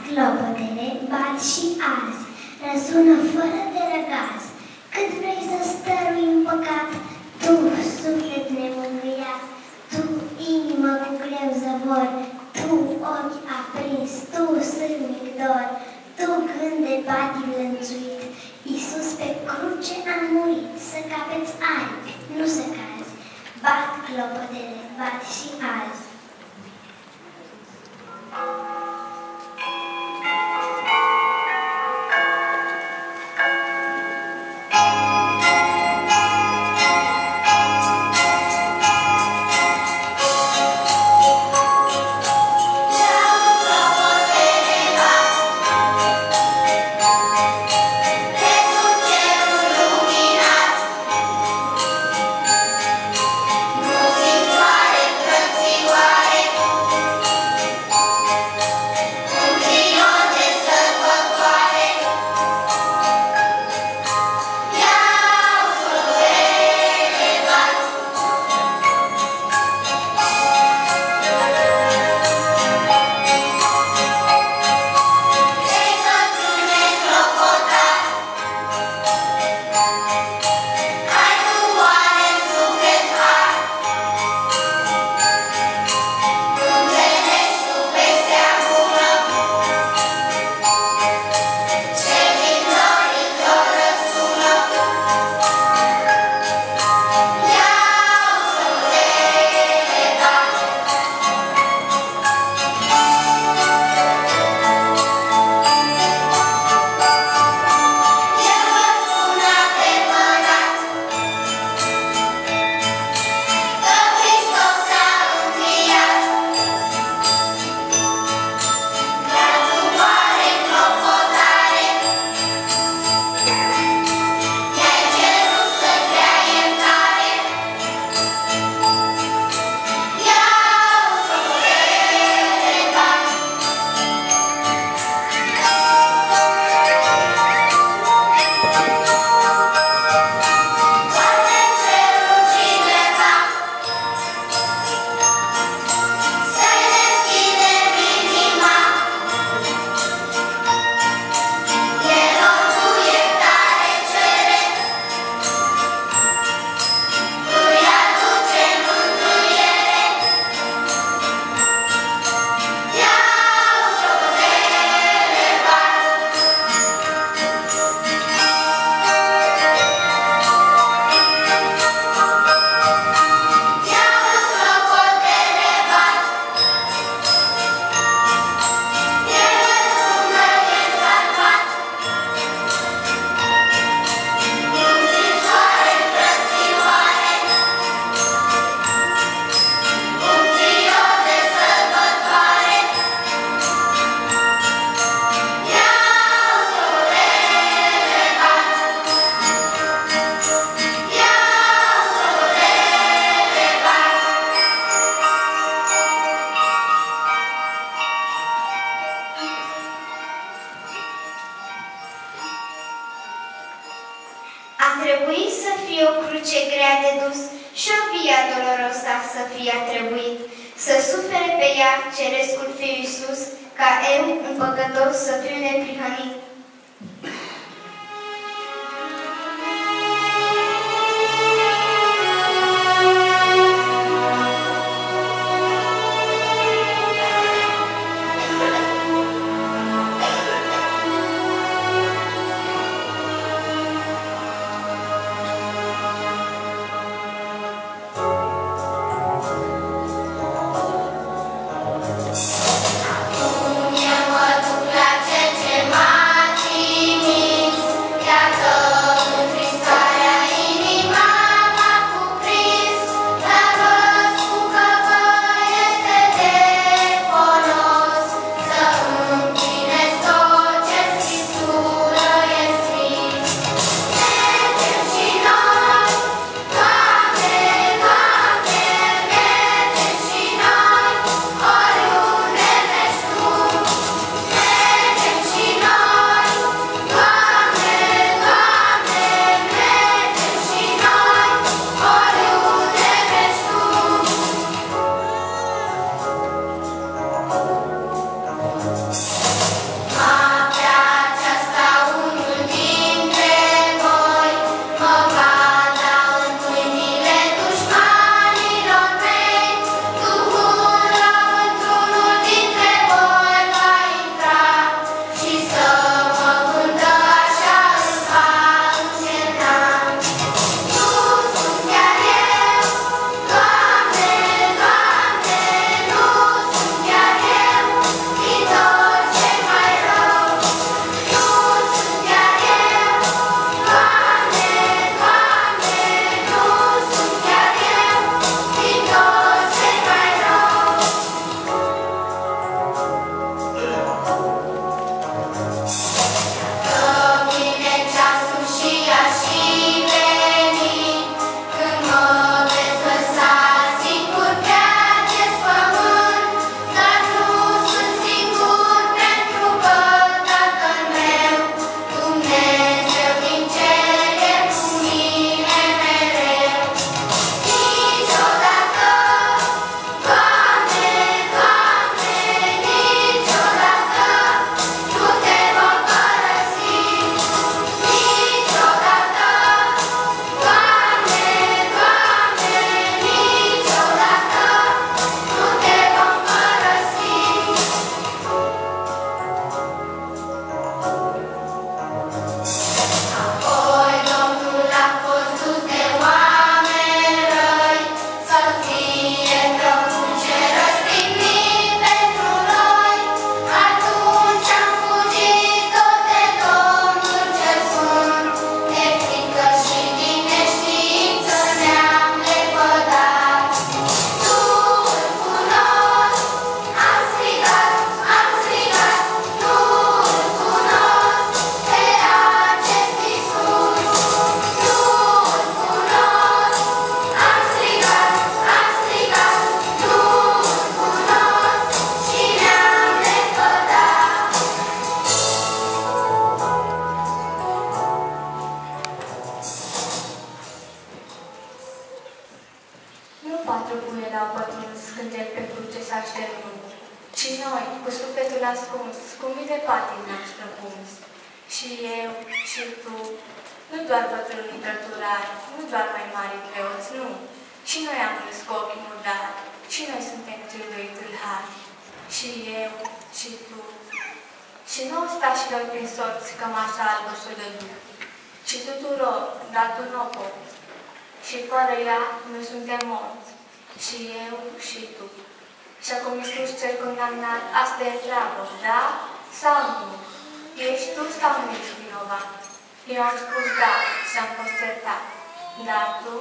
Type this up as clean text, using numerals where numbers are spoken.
clopotele bat și azi, răsună fără de răgaz. Cât vrei să stărui în păcat, tu, suflet nemângâiat, tu, inimă cu greu zăvor, tu, ochi aprins, tu, sârmic dor, tu, gând de patim lănțuit, Iisus pe cruce a murit, să capeți aripi, nu să cazi. Bat clopotele, bat și azi. trebuit să fie o cruce grea de dus și o via dolorosa să fie trebuit, să sufere pe ea cerescul Fiu Iisus, ca eu, un păcătos, să fiu neprihănit. Mă duc la cel ce m-a Nu patrupul era pătruns când el pe cruce s-a șternut, ci noi, cu sufletul ascuns, cu mii de patimi ne-am străpuns. Și eu, și tu, nu doar bătrânii cărturari, nu doar mai mari preoți, nu. Și noi am râs cu ochii murdari, și noi suntem tâlhăi tâlhari. Și eu, și tu. Și nu ostașilor prin sorți cămașa albă și-o dădu, ci tuturor, dar tu nu o poți. Și fără ea, noi suntem morți, și eu, și tu. Și acum Iisus cel condamnat, asta e treabă, da sau nu? Ești tu sau nu ești vinovat? Eu am spus da și am fost certat. Dar tu,